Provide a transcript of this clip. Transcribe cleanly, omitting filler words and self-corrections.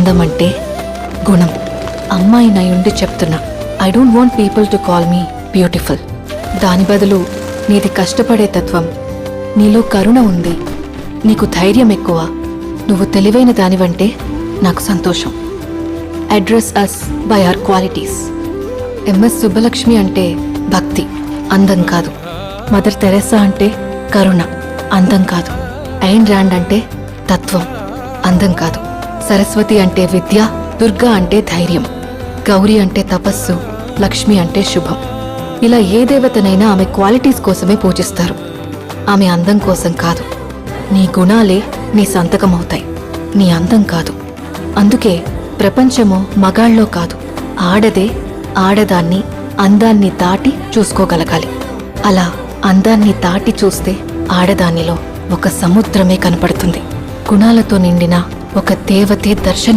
అందం అంటే గుణం. అమ్మాయి నయుండి చెప్తున్నా, I don't want people to call me beautiful. దాని బదులు నీది కష్టపడే తత్వం, నీలో కరుణ ఉంది, నీకు ధైర్యం ఎక్కువ, నువ్వు తెలివైన దానివంటే నాకు సంతోషం. Address us by our qualities. MS Subbalakshmi అంటే భక్తి, అందం కాదు. మదర్ తెరెసా అంటే కరుణ, అందం కాదు. ఐన్ ర్యాండ్ అంటే తత్వం, అందం కాదు. సరస్వతి అంటే విద్య, దుర్గా అంటే ధైర్యం, గౌరీ అంటే తపస్సు, లక్ష్మి అంటే శుభం. ఇలా ఏ దేవతనైనా ఆమె క్వాలిటీస్ కోసమే పూజిస్తారు, ఆమె అందం కోసం కాదు. నీ గుణాలే నీ సంతకమవుతాయి, నీ అందం కాదు. అందుకే ప్రపంచము మగాళ్ళలో కాదు, ఆడదే ఆడదాన్ని అందాన్ని దాటి చూసుకోగలగాలి. అలా అందాన్ని దాటి చూస్తే ఆడదానిలో ఒక సముద్రమే కనపడుతుంది. గుణాలతో నిండిన ఒక దేవతే దర్శనం.